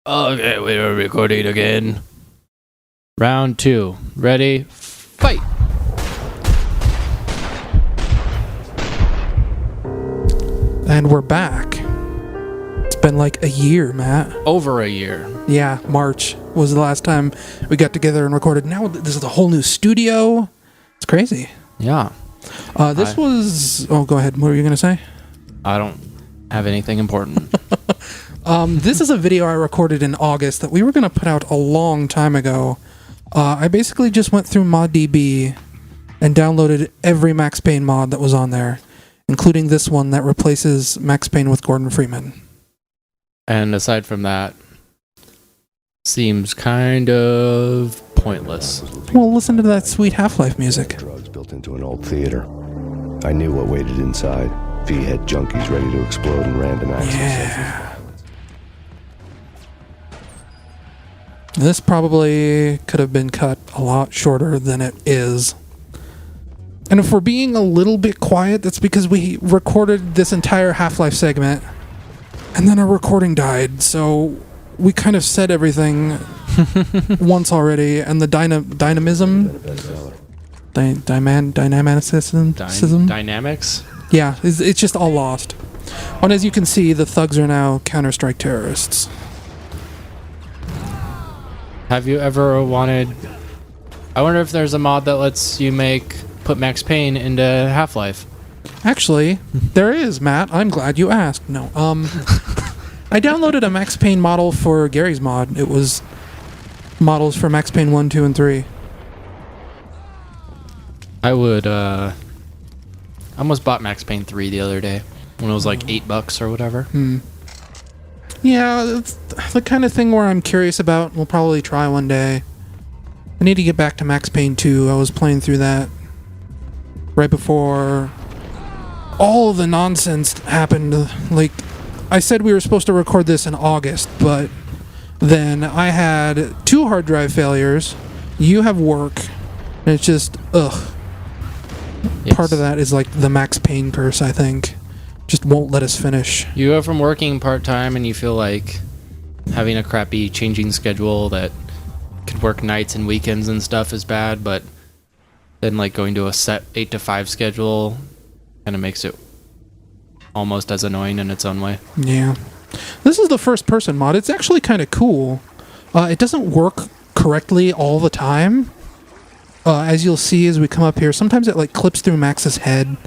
Okay, we are recording again. Round 2. Ready? Fight! And we're back. It's been like a year, Matt. Over a year. Yeah, March was the last time we got together and recorded. Now this is a whole new studio. It's crazy. Yeah. Oh, go ahead. What were you going to say? I don't have anything important. This is a video I recorded in August that we were going to put out a long time ago. I basically just went through ModDB and downloaded every Max Payne mod that was on there, including this one that replaces Max Payne with Gordon Freeman. And aside from that, seems kind of pointless. Well, listen to that sweet Half-Life music. Drugs built into an old theater. I knew what waited inside. V-head junkies ready to explode in random acts. Yeah. This probably could have been cut a lot shorter than it is. And if we're being a little bit quiet, that's because we recorded this entire Half-Life segment, and then our recording died, so we kind of said everything once already, and the dynamicism? Dynamics? Yeah, it's just all lost. And as you can see, the thugs are now Counter-Strike terrorists. Have you ever wanted... I wonder if there's a mod that lets you put Max Payne into Half-Life. Actually, there is, Matt. I'm glad you asked. No, I downloaded a Max Payne model for Gary's mod. It was models for Max Payne 1, 2, and 3. I would, I almost bought Max Payne 3 the other day when it was like $8 or whatever. Yeah, it's the kind of thing where I'm curious about. We'll probably try one day. I need to get back to Max Payne 2. I was playing through that right before all the nonsense happened. Like, I said we were supposed to record this in August, but then I had 2 hard drive failures. You have work, and it's just, ugh. Yes. Part of that is like the Max Payne curse, I think. Just won't let us finish. You go from working part-time and you feel like having a crappy changing schedule that could work nights and weekends and stuff is bad, but then like going to a set 8 to 5 schedule kind of makes it almost as annoying in its own way. Yeah. This is the first person mod. It's actually kind of cool. It doesn't work correctly all the time. As you'll see as we come up here, sometimes it like clips through Max's head,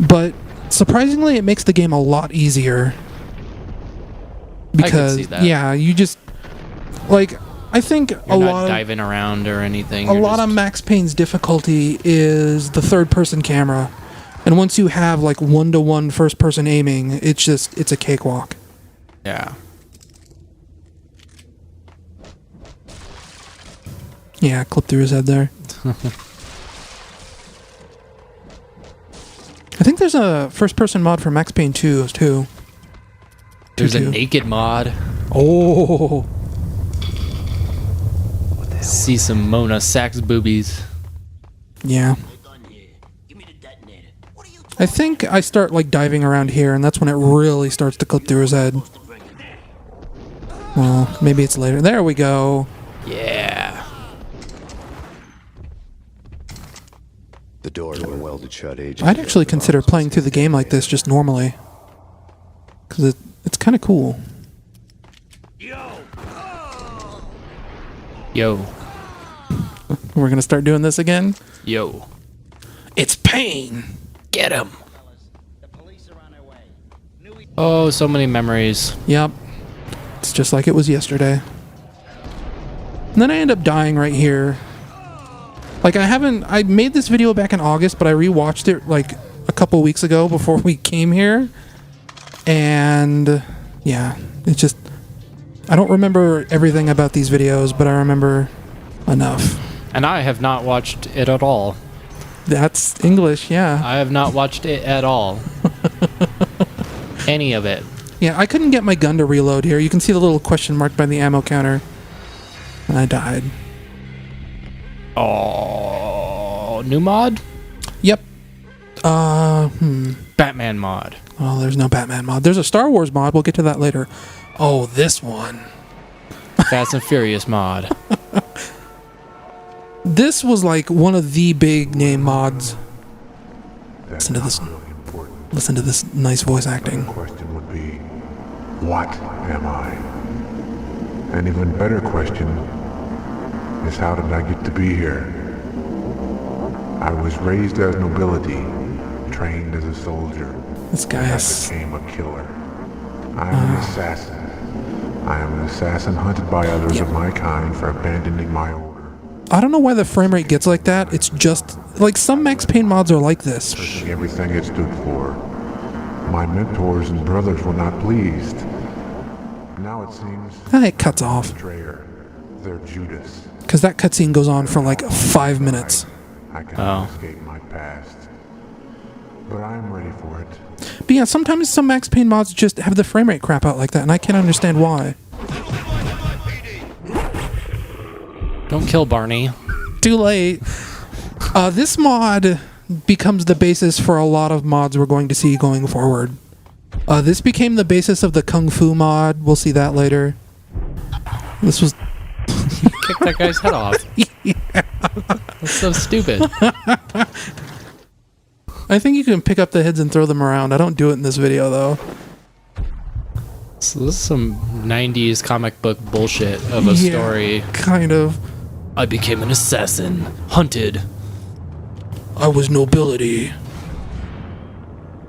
but surprisingly it makes the game a lot easier. Because I can see that. Yeah, you just like I think You're not diving around or anything. A lot of Max Payne's difficulty is the third person camera. And once you have like 1-to-1 first person aiming, it's a cakewalk. Yeah. Yeah, clip through his head there. I think there's a first-person mod for Max Payne 2, too. There's a naked mod. Oh. See some Mona Sachs boobies. Yeah. I think I start, like, diving around here, and that's when it really starts to clip through his head. Well, maybe it's later. There we go. Yeah. The door to a welded shut agent. I'd actually consider playing through the game like this just normally. Because it's kind of cool. Yo. We're going to start doing this again? Yo. It's Payne! Get him. Oh, so many memories. Yep. It's just like it was yesterday. And then I end up dying right here. Like, I made this video back in August, but I rewatched it, like, a couple weeks ago before we came here. And, yeah, it's just... I don't remember everything about these videos, but I remember enough. And I have not watched it at all. That's English, yeah. I have not watched it at all. Any of it. Yeah, I couldn't get my gun to reload here. You can see the little question mark by the ammo counter. And I died. Oh, new mod? Yep. Batman mod. Oh, there's no Batman mod. There's a Star Wars mod. We'll get to that later. Oh, this one. Fast and Furious mod. This was like one of the big name mods. That's Listen to this. not really important. Listen to this nice voice The acting. question would be, what am I? An even better question is, how did I get to be here? I was raised as nobility, trained as a soldier. This guy I is... became a killer. I am an assassin. I am an assassin hunted by others of my kind for abandoning my order. I don't know why the frame rate gets like that. It's just... Like, some Max Payne mods are like this. Searching everything it stood for. My mentors and brothers were not pleased. Now it seems It cuts off. betrayer. They're Judas. Because that cutscene goes on for like 5 minutes. I cannot Oh. escape my past. But I am ready for it. But yeah, sometimes some Max Payne mods just have the frame rate crap out like that, and I can't understand why. Don't kill Barney. Too late. This mod becomes the basis for a lot of mods we're going to see going forward. This became the basis of the Kung Fu mod. We'll see that later. This was... Kick that guy's head off. That's so stupid. I think you can pick up the heads and throw them around. I don't do it in this video, though. So this is some 90s comic book bullshit of a Yeah, story. Kind of. I became an assassin. Hunted. I was nobility.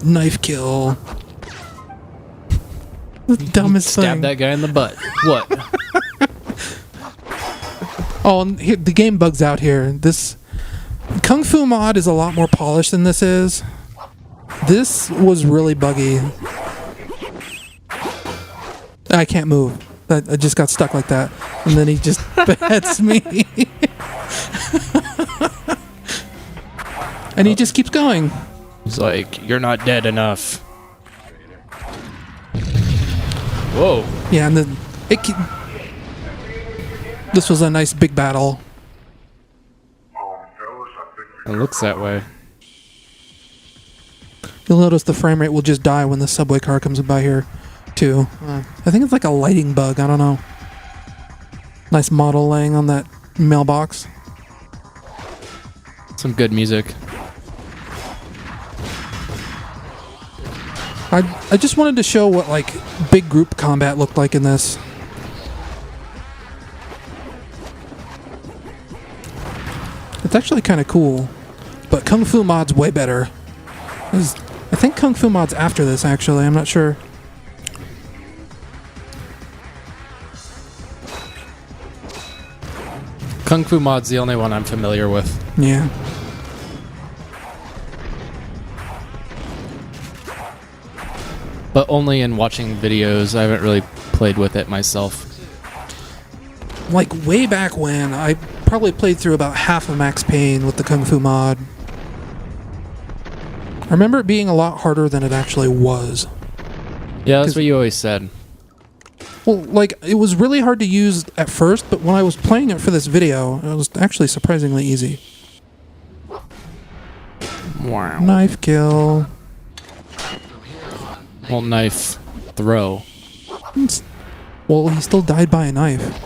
Knife kill. The dumbest Stab thing. that guy in the butt. What? Oh, and the game bugs out here. This Kung Fu mod is a lot more polished than this is. This was really buggy. I can't move. I just got stuck like that. And then he just beheads me. And he just keeps going. He's like, you're not dead enough. Whoa. Yeah, and then this was a nice big battle. It looks that way. You'll notice the frame rate will just die when the subway car comes by here, too. I think it's like a lighting bug. I don't know. Nice model laying on that mailbox. Some good music. I just wanted to show what like big group combat looked like in this. It's actually kind of cool, but Kung Fu mod's way better. I think Kung Fu mod's after this, actually. I'm not sure. Kung Fu mod's the only one I'm familiar with. Yeah. But only in watching videos. I haven't really played with it myself. Like way back when, I probably played through about half of Max Payne with the Kung Fu mod. I remember it being a lot harder than it actually was. Yeah, that's what you always said. Well, like, it was really hard to use at first, but when I was playing it for this video, it was actually surprisingly easy. Wow. Knife kill. Well, knife throw. Well, he still died by a knife.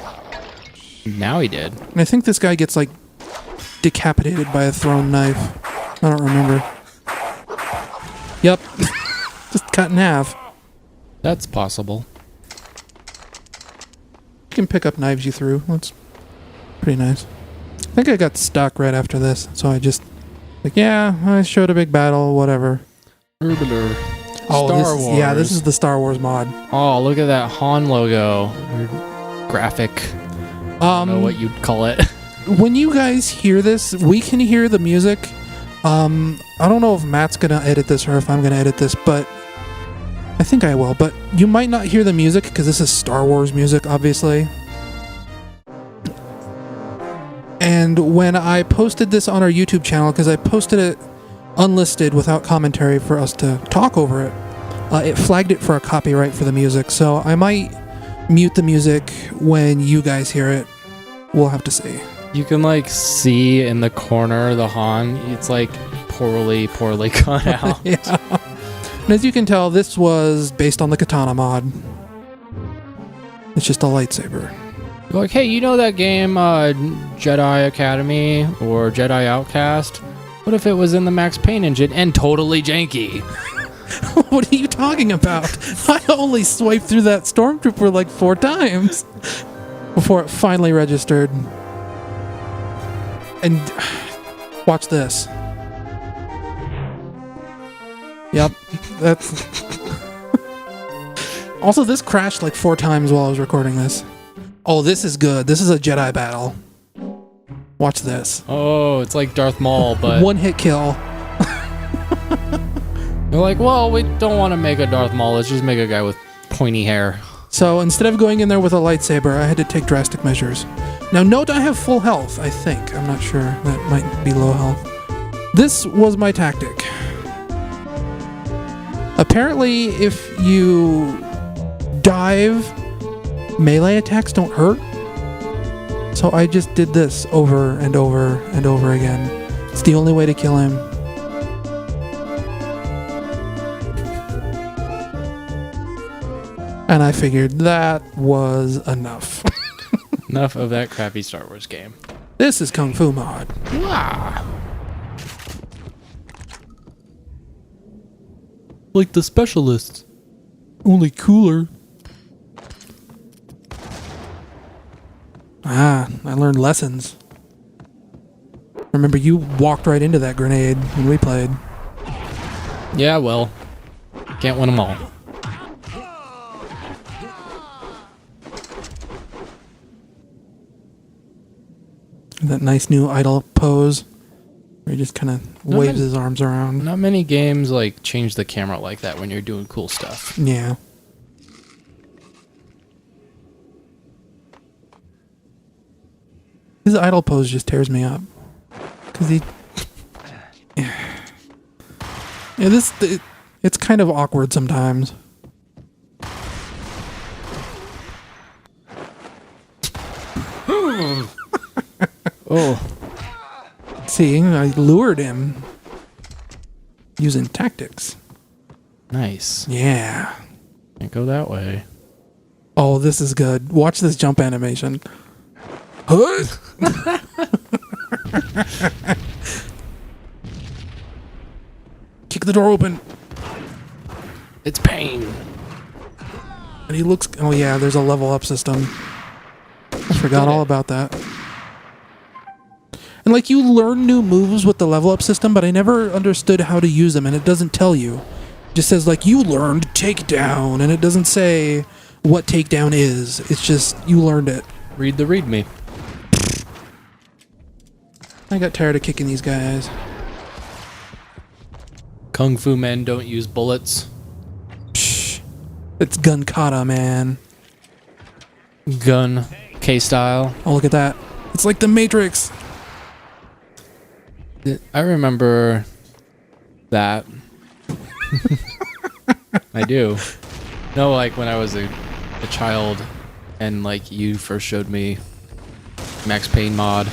Now he did. And I think this guy gets, like, decapitated by a thrown knife. I don't remember. Yep. Just cut in half. That's possible. You can pick up knives you threw. That's pretty nice. I think I got stuck right after this, so I just... Like, yeah, I showed a big battle, whatever. Oh, Star Wars. Yeah, this is the Star Wars mod. Oh, look at that Han logo. Or graphic. I don't know what you'd call it. When you guys hear this, we can hear the music. I don't know if Matt's gonna edit this or if I'm gonna edit this, but I think I will. But you might not hear the music because this is Star Wars music, obviously. And when I posted this on our YouTube channel, because I posted it unlisted without commentary for us to talk over it, it flagged it for a copyright for the music. So I might mute the music when you guys hear it. We'll have to see. You can like see in the corner the Han. It's like poorly cut out. Yeah. And as you can tell, this was based on the Katana mod. It's just a lightsaber. You're like, hey, you know that game Jedi Academy or Jedi Outcast? What if it was in the Max Payne engine and totally janky? What are you talking about? I only swiped through that Stormtrooper like 4 times before it finally registered. And watch this. Yep, that's... Also, this crashed like 4 times while I was recording this. Oh, this is good. This is a Jedi battle. Watch this. Oh, it's like Darth Maul, but... One-hit kill. They're like, well, we don't want to make a Darth Maul. Let's just make a guy with pointy hair. So instead of going in there with a lightsaber, I had to take drastic measures. Now, note I have full health, I think. I'm not sure. That might be low health. This was my tactic. Apparently, if you dive, melee attacks don't hurt. So I just did this over and over and over again. It's the only way to kill him. And I figured that was enough. Enough of that crappy Star Wars game. This is Kung Fu Mod. Wow. Like the specialists. Only cooler. Ah, I learned lessons. Remember, you walked right into that grenade when we played. Yeah, well, can't win them all. That nice new idle pose where he just kind of waves his arms around. Not many games like change the camera like that when you're doing cool stuff. Yeah. His idle pose just tears me up. Because he... Yeah, it's kind of awkward sometimes. Oh. See, I lured him. Using tactics. Nice. Yeah. Can't go that way. Oh, this is good. Watch this jump animation. Kick the door open. It's Payne. And he looks... Oh yeah, there's a level up system. I forgot all about that. And like, you learn new moves with the level up system, but I never understood how to use them, and it doesn't tell you. It just says, like, you learned takedown, and it doesn't say what takedown is. It's just, you learned it. Read the readme. I got tired of kicking these guys. Kung Fu men don't use bullets. Psh, it's gun kata, man. Gun K-style. Oh, look at that. It's like the Matrix. I remember that. I do. No, like when I was a child and like you first showed me Max Payne mod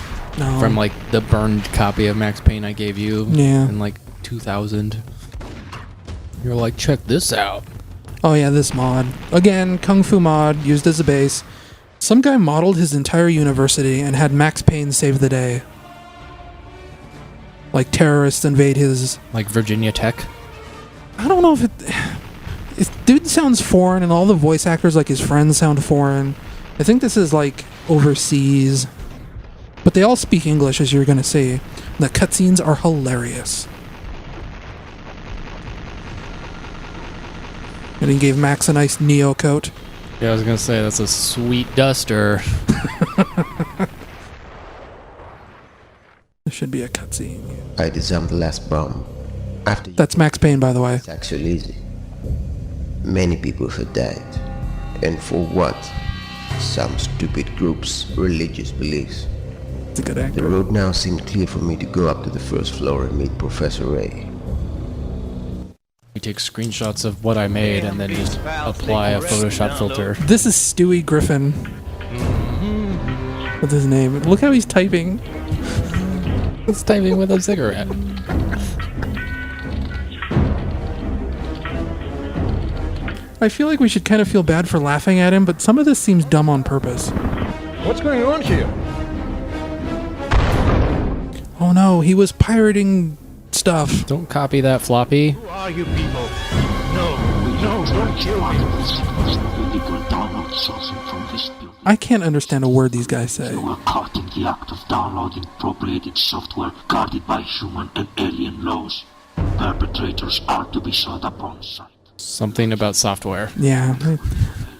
from like the burned copy of Max Payne I gave you in like 2000. You're like, check this out. Oh yeah, this mod. Again, Kung Fu mod, used as a base. Some guy modeled his entire university and had Max Payne save the day. Like terrorists invade his... Like Virginia Tech? I don't know if it... Dude sounds foreign, and all the voice actors, like his friends, sound foreign. I think this is like overseas. But they all speak English, as you're going to see. The cutscenes are hilarious. And he gave Max a nice Neo coat. Yeah, I was going to say, that's a sweet duster. There should be a cutscene. I disarmed the last bomb. After That's Max Payne, by the way. it's actually easy. Many people have died. And for what? Some stupid group's religious beliefs. It's a good The actor. road now seemed clear for me to go up to the first floor and meet Professor Ray. You take screenshots of what I made and then just apply a Photoshop filter. This is Stewie Griffin. What's his name? Look how he's typing. It's typing with a cigarette. I feel like we should kind of feel bad for laughing at him, but some of this seems dumb on purpose. What's going on here? Oh no, he was pirating stuff. Don't copy that floppy. Who are you people? No, don't kill me. I can't understand a word these guys say. You were caught in the act of downloading appropriated software guarded by human and alien laws. Perpetrators are to be sought upon sight. Something about software. Yeah.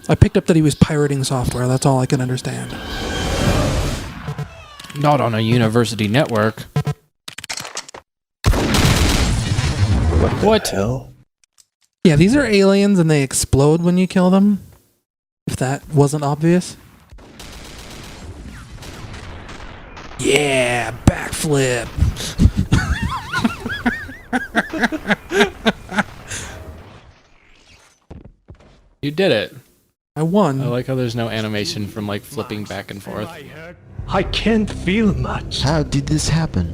I picked up that he was pirating software. That's all I can understand. Not on a university network. What? Hell? Yeah, these are aliens and they explode when you kill them. If that wasn't obvious. Yeah, backflip. You did it. I won. I like how there's no animation from like flipping back and forth. I can't feel much. How did this happen?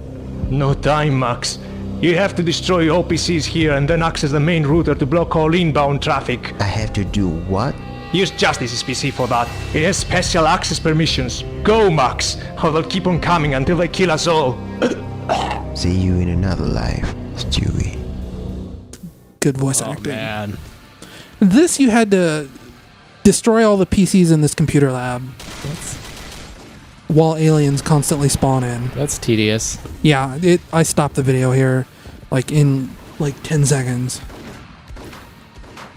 No time, Max. You have to destroy OPCs here and then access the main router to block all inbound traffic. I have to do what? Use Justice's PC for that. It has special access permissions. Go, Max, or they'll keep on coming until they kill us all. See you in another life, Stewie. Good voice Oh acting. man. This you had to destroy all the PCs in this computer lab. While aliens constantly spawn in. That's tedious. Yeah, I stopped the video here like in like 10 seconds.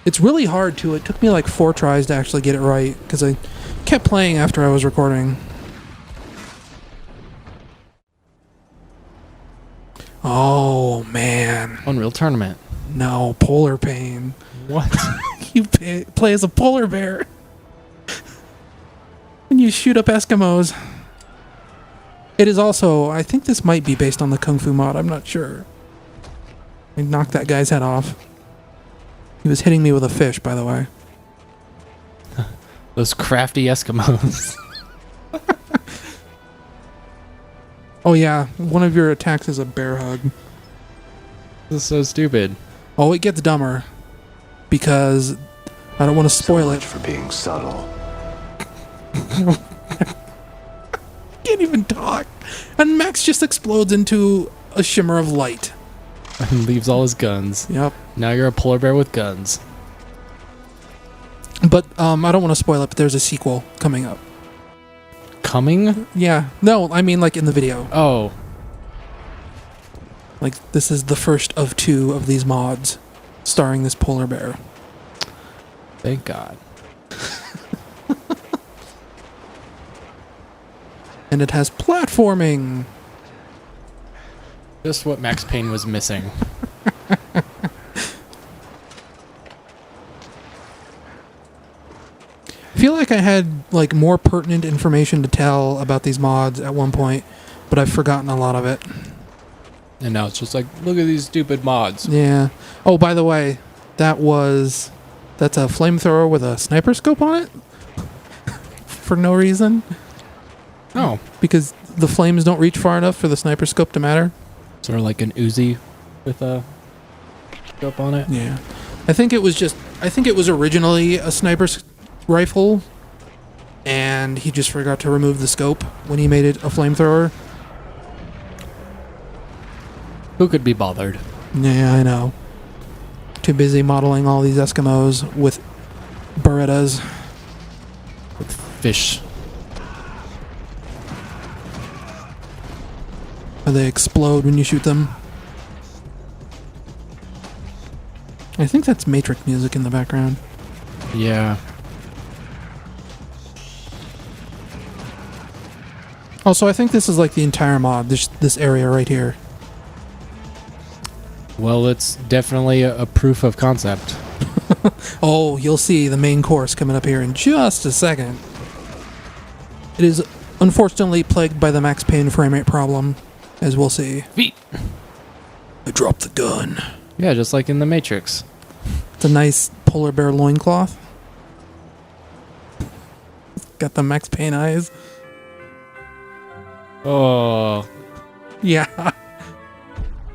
It's really hard too. It took me like 4 tries to actually get it right because I kept playing after I was recording. Oh man. Unreal Tournament. No, Polar Pain. What? You play as a polar bear. And you shoot up Eskimos. It is also, I think this might be based on the Kung Fu mod, I'm not sure. I knocked that guy's head off. He was hitting me with a fish, by the way. Those crafty Eskimos. Oh yeah, one of your attacks is a bear hug. This is so stupid. Oh, it gets dumber. Because I don't want to spoil So it. much for being subtle. Can't even talk. And Max just explodes into a shimmer of light. And leaves all his guns. Yep. Now you're a polar bear with guns. But I don't want to spoil it, but there's a sequel coming up. Coming? Yeah. No, I mean like in the video. Oh. Like this is the first of 2 of these mods starring this polar bear. Thank God. And it has platforming. Just what Max Payne was missing. I feel like I had like more pertinent information to tell about these mods at one point, but I've forgotten a lot of it. And now it's just like, look at these stupid mods. Yeah. Oh, by the way, that's a flamethrower with a sniper scope on it? For no reason. Oh. Because the flames don't reach far enough for the sniper scope to matter. Sort of like an Uzi with a scope on it. Yeah. I think it was originally a sniper's rifle, and he just forgot to remove the scope when he made it a flamethrower. Who could be bothered? Yeah, I know. Too busy modeling all these Eskimos with Berettas. With fish. Or they explode when you shoot them. I think that's Matrix music in the background. Yeah. Also, I think this is like the entire mod, this area right here. Well, it's definitely a proof of concept. Oh, you'll see the main course coming up here in just a second. It is unfortunately plagued by the Max Payne frame rate problem, as we'll see. Feet. I dropped the gun. Yeah, just like in the Matrix. It's a nice polar bear loincloth. Got the Max Payne eyes. Oh. Yeah.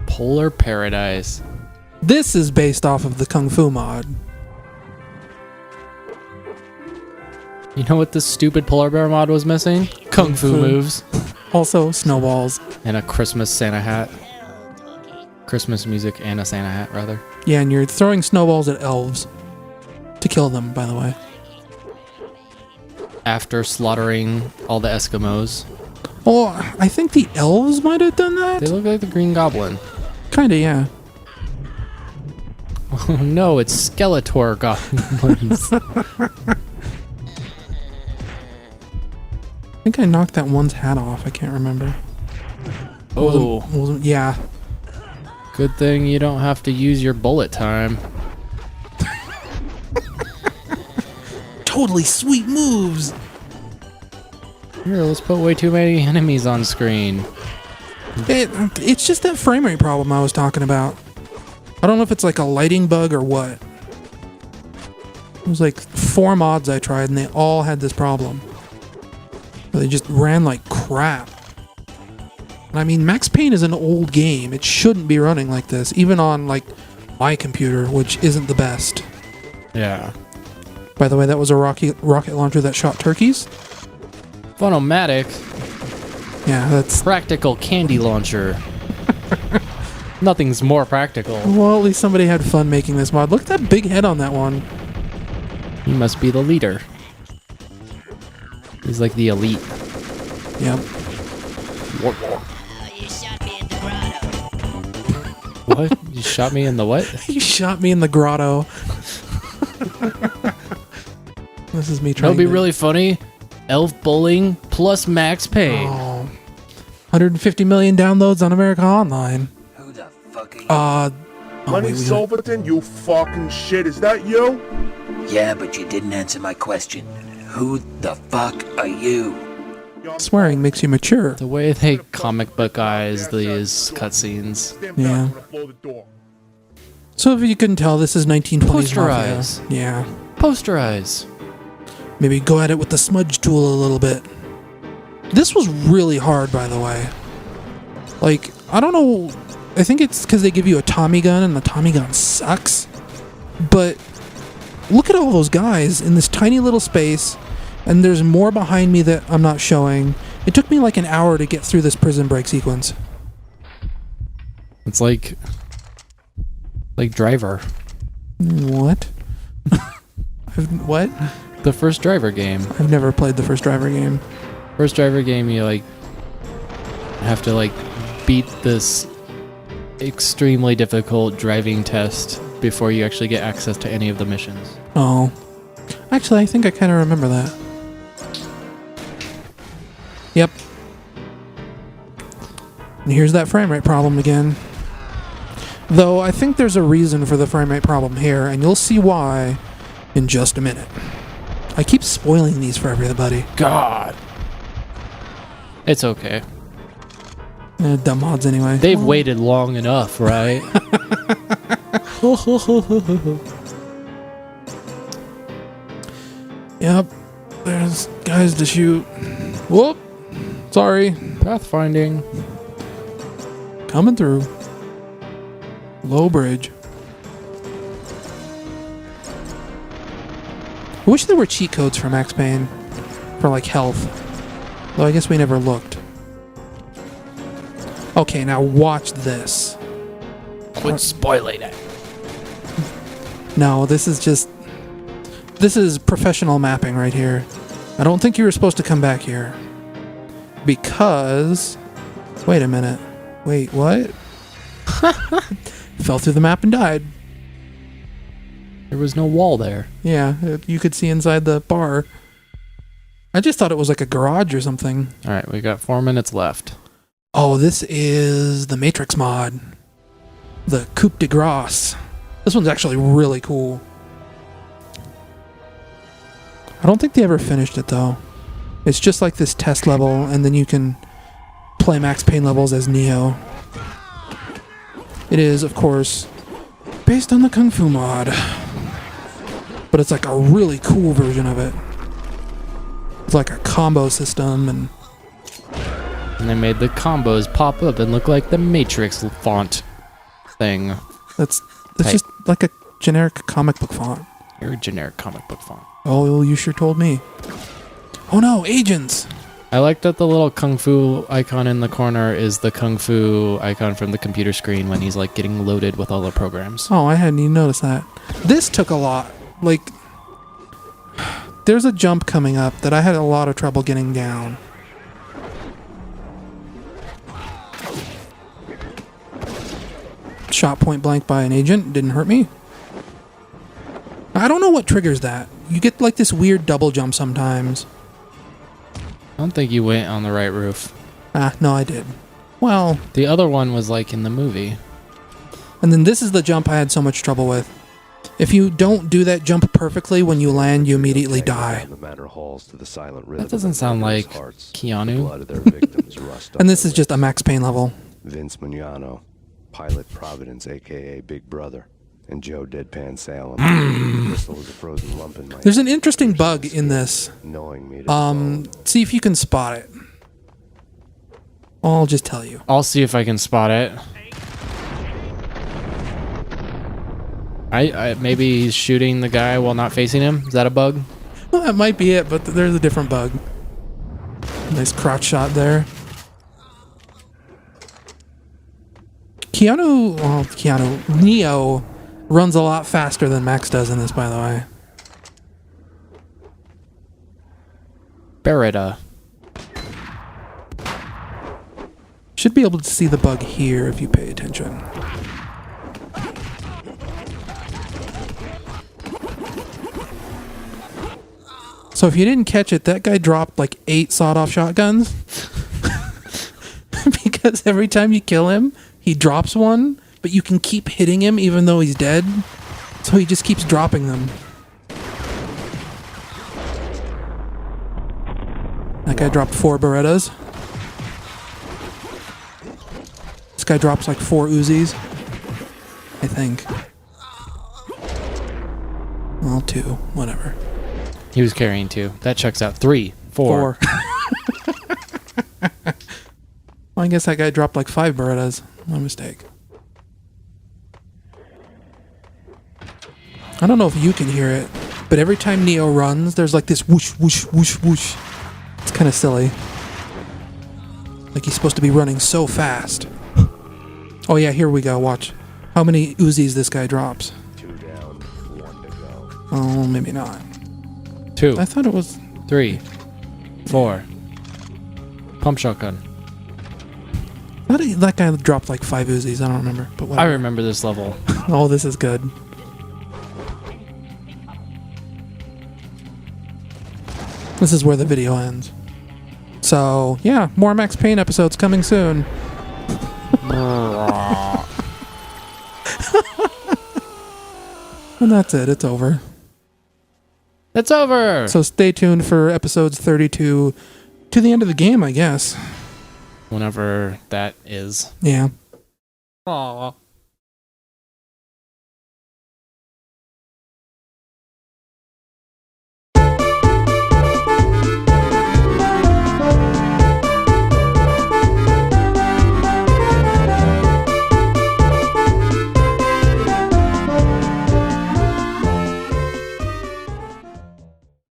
Polar Paradise. This is based off of the Kung Fu mod. You know what this stupid polar bear mod was missing? Kung fu moves. Also, snowballs. And a Christmas Santa hat. Christmas music and a Santa hat, rather. Yeah, and you're throwing snowballs at elves. To kill them, by the way. After slaughtering all the Eskimos. Oh, I think the elves might have done that? They look like the Green Goblin. Kinda, yeah. Oh no, it's Skeletor goblins. I think I knocked that one's hat off. I can't remember. Oh. Yeah. Good thing you don't have to use your bullet time. Totally sweet moves. Here, let's put way too many enemies on screen. It's just that frame rate problem I was talking about. I don't know if it's like a lighting bug or what. It was like 4 mods I tried and they all had this problem. They just ran like crap. And I mean, Max Payne is an old game. It shouldn't be running like this, even on like my computer, which isn't the best. Yeah. By the way, that was a rocket launcher that shot turkeys. Phonomatic. Yeah, that's... Practical candy launcher. Nothing's more practical. Well, at least somebody had fun making this mod. Look at that big head on that one. He must be the leader. He's like the elite. Yep. You shot me in the grotto. What? You shot me in the what? He shot me in the grotto. This is me trying That'll be to... really funny. Elf bowling plus Max Payne. Oh. 150 million downloads on America Online. Who the fuck are you? Lenny wait, Silverton, you fucking shit. Is that you? Yeah, but you didn't answer my question. Who the fuck are you? Swearing makes you mature. The way they comic book eyes these cutscenes. Yeah. So if you couldn't tell, this is 1920s Mafia. Posterize. Yeah. Posterize. Maybe go at it with the smudge tool a little bit. This was really hard, by the way. Like, I don't know. I think it's because they give you a Tommy gun, and the Tommy gun sucks. But look at all those guys in this tiny little space, and there's more behind me that I'm not showing. It took me like an hour to get through this prison break sequence. It's like Driver. What? What? The first Driver game. I've never played the first Driver game. First Driver game, you like have to like beat this extremely difficult driving test before you actually get access to any of the missions. Oh. Actually, I think I kind of remember that. Yep. And here's that frame rate problem again. Though I think there's a reason for the frame rate problem here, and you'll see why in just a minute. I keep spoiling these for everybody. God. It's okay. Dumb mods anyway. They've waited long enough, right? Yep. There's guys to shoot. Whoop. Sorry. Pathfinding. Coming through. Low bridge. I wish there were cheat codes for Max Payne. For like health. Though I guess we never looked. Okay, now watch this. Quit spoiling it. No, this is just... This is professional mapping right here. I don't think you were supposed to come back here. Because... Wait a minute. Wait, what? Fell through the map and died. There was no wall there. Yeah, you could see inside the bar. I just thought it was like a garage or something. Alright, we got 4 minutes left. Oh, this is the Matrix mod. The Coupe de Grace. This one's actually really cool. I don't think they ever finished it though. It's just like this test level, and then you can play Max Payne levels as Neo. It is, of course, based on the Kung Fu mod. But it's like a really cool version of it. It's like a combo system, and they made the combos pop up and look like the Matrix font thing. that's Hey. just like a generic comic book font. You're a generic comic book font. Oh, you sure told me. Oh no, agents! I like that the little kung fu icon in the corner is the kung fu icon from the computer screen when he's like getting loaded with all the programs. Oh, I hadn't even noticed that. This took a lot. Like, there's a jump coming up that I had a lot of trouble getting down. Shot point blank by an agent. Didn't hurt me. I don't know what triggers that. You get like this weird double jump sometimes. I don't think you went on the right roof. Ah, no, I did. Well, The other one was like in the movie. and then this is the jump I had so much trouble with. If you don't do that jump perfectly when you land, you immediately die. The manor halls to the silent rhythm That doesn't of sound murderous like hearts. Keanu. The blood of their victims rust And on this their is just a lips. Max Payne level. Vince Mignano, Pilot Providence, aka Big Brother, and Joe Deadpan Salem. Crystal is a frozen lump in my There's an interesting bug in this. knowing me to the bone. See if you can spot it. I'll just tell you. I'll see if I can spot it. I maybe he's shooting the guy while not facing him. Is that a bug? Well, that might be it, but there's a different bug. Nice crotch shot there. Neo runs a lot faster than Max does in this, by the way. Beretta. Should be able to see the bug here if you pay attention. So if you didn't catch it, that guy dropped like 8 sawed-off shotguns. Because every time you kill him, he drops one, but you can keep hitting him even though he's dead. So he just keeps dropping them. That guy dropped 4 Berettas. This guy drops like 4 Uzis. I think. Well, 2. Whatever. He was carrying 2. That checks out. 3, 4. 4. Well, I guess that guy dropped like 5 Berettas. My mistake. I don't know if you can hear it, but every time Neo runs, there's like this whoosh, whoosh, whoosh, whoosh. It's kind of silly. Like he's supposed to be running so fast. Oh yeah, here we go. Watch. How many Uzis this guy drops? 2 down, 1 to go. Oh, maybe not. 2, I thought it was... 3, 4. Pump shotgun. I thought that guy dropped like 5 Uzis. I don't remember. But I whatever. remember this level. Oh, this is good. This is where the video ends. So, yeah, more Max Payne episodes coming soon. And that's it. It's over. It's over! So stay tuned for episodes 32 to the end of the game, I guess. Whenever that is. Yeah. Aww.